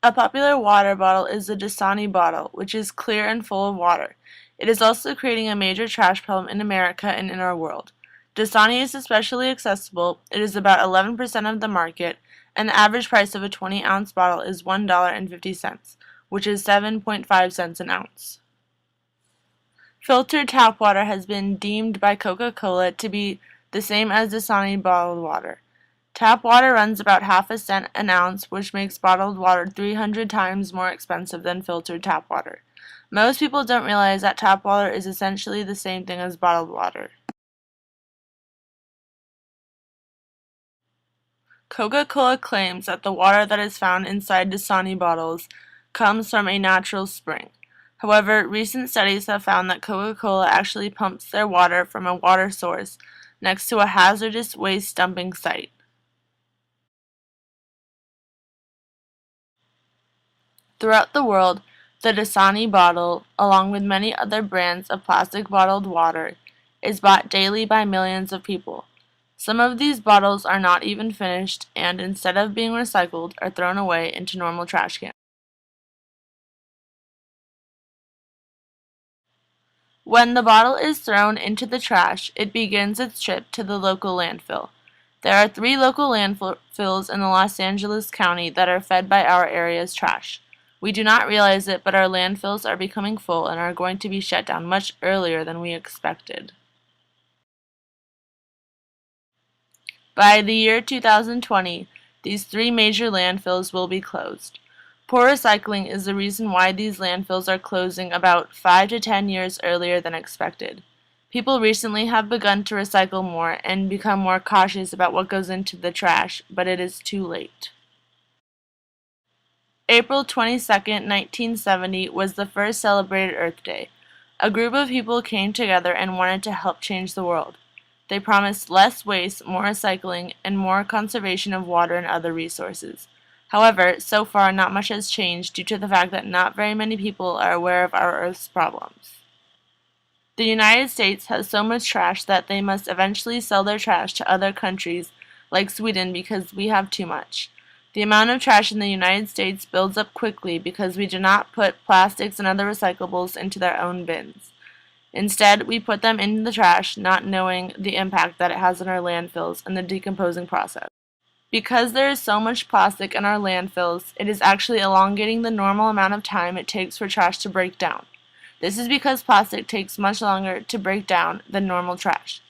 A popular water bottle is the Dasani bottle, which is clear and full of water. It is also creating a major trash problem in America and in our world. Dasani is especially accessible. It is about 11% of the market, and the average price of a 20-ounce bottle is $1.50, which is 7.5 cents an ounce. Filtered tap water has been deemed by Coca-Cola to be the same as Dasani bottled water. Tap water runs about half a cent an ounce, which makes bottled water 300 times more expensive than filtered tap water. Most people don't realize that tap water is essentially the same thing as bottled water. Coca-Cola claims that the water that is found inside Dasani bottles comes from a natural spring. However, recent studies have found that Coca-Cola actually pumps their water from a water source next to a hazardous waste dumping site. Throughout the world, the Dasani bottle, along with many other brands of plastic bottled water, is bought daily by millions of people. Some of these bottles are not even finished and, instead of being recycled, are thrown away into normal trash cans. When the bottle is thrown into the trash, it begins its trip to the local landfill. There are 3 local landfills in the Los Angeles County that are fed by our area's trash. We do not realize it, but our landfills are becoming full and are going to be shut down much earlier than we expected. By the year 2020, these 3 major landfills will be closed. Poor recycling is the reason why these landfills are closing about 5 to 10 years earlier than expected. People recently have begun to recycle more and become more cautious about what goes into the trash, but it is too late. April 22, 1970 was the first celebrated Earth Day. A group of people came together and wanted to help change the world. They promised less waste, more recycling, and more conservation of water and other resources. However, so far not much has changed due to the fact that not very many people are aware of our Earth's problems. The United States has so much trash that they must eventually sell their trash to other countries like Sweden because we have too much. The amount of trash in the United States builds up quickly because we do not put plastics and other recyclables into their own bins. Instead, we put them into the trash, not knowing the impact that it has on our landfills and the decomposing process. Because there is so much plastic in our landfills, it is actually elongating the normal amount of time it takes for trash to break down. This is because plastic takes much longer to break down than normal trash.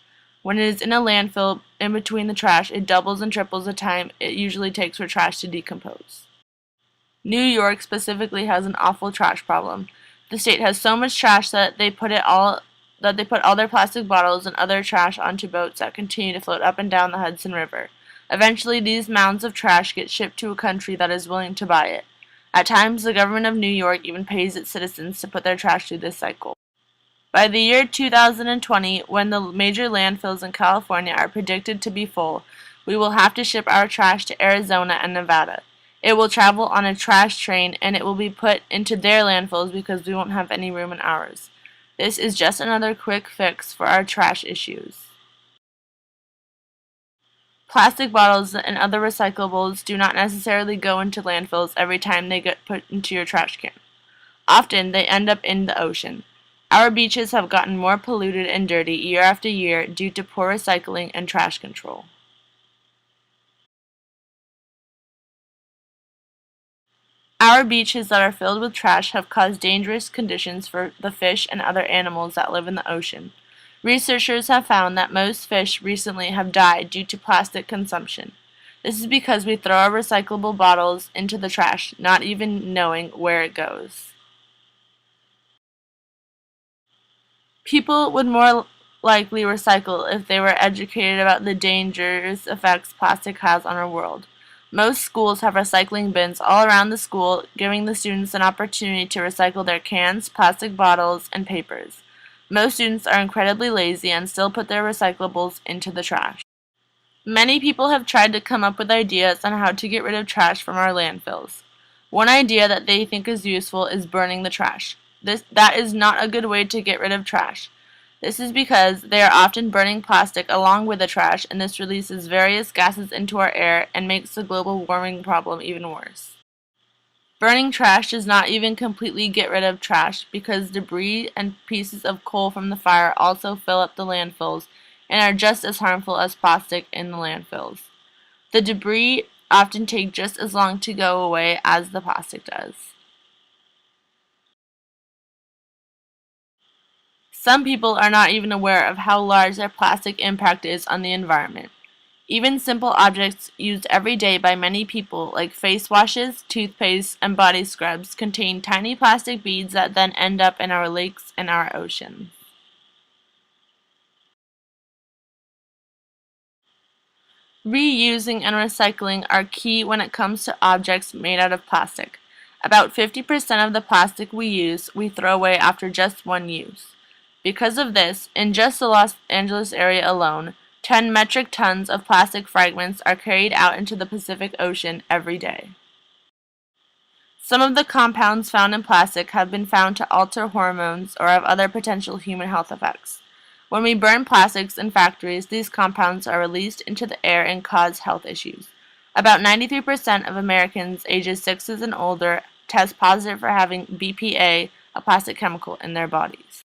When it is in a landfill in between the trash, it doubles and triples the time it usually takes for trash to decompose. New York specifically has an awful trash problem. The state has so much trash that they put all their plastic bottles and other trash onto boats that continue to float up and down the Hudson River. Eventually, these mounds of trash get shipped to a country that is willing to buy it. At times, the government of New York even pays its citizens to put their trash through this cycle. By the year 2020, when the major landfills in California are predicted to be full, we will have to ship our trash to Arizona and Nevada. It will travel on a trash train and it will be put into their landfills because we won't have any room in ours. This is just another quick fix for our trash issues. Plastic bottles and other recyclables do not necessarily go into landfills every time they get put into your trash can. Often they end up in the ocean. Our beaches have gotten more polluted and dirty year after year due to poor recycling and trash control. Our beaches that are filled with trash have caused dangerous conditions for the fish and other animals that live in the ocean. Researchers have found that most fish recently have died due to plastic consumption. This is because we throw our recyclable bottles into the trash, not even knowing where it goes. People would more likely recycle if they were educated about the dangerous effects plastic has on our world. Most schools have recycling bins all around the school, giving the students an opportunity to recycle their cans, plastic bottles, and papers. Most students are incredibly lazy and still put their recyclables into the trash. Many people have tried to come up with ideas on how to get rid of trash from our landfills. One idea that they think is useful is burning the trash. That is not a good way to get rid of trash. This is because they are often burning plastic along with the trash, and this releases various gases into our air and makes the global warming problem even worse. Burning trash does not even completely get rid of trash because debris and pieces of coal from the fire also fill up the landfills and are just as harmful as plastic in the landfills. The debris often take just as long to go away as the plastic does. Some people are not even aware of how large their plastic impact is on the environment. Even simple objects used every day by many people, like face washes, toothpaste, and body scrubs, contain tiny plastic beads that then end up in our lakes and our oceans. Reusing and recycling are key when it comes to objects made out of plastic. About 50% of the plastic we use, we throw away after just one use. Because of this, in just the Los Angeles area alone, 10 metric tons of plastic fragments are carried out into the Pacific Ocean every day. Some of the compounds found in plastic have been found to alter hormones or have other potential human health effects. When we burn plastics in factories, these compounds are released into the air and cause health issues. About 93% of Americans ages 6 and older test positive for having BPA, a plastic chemical, in their bodies.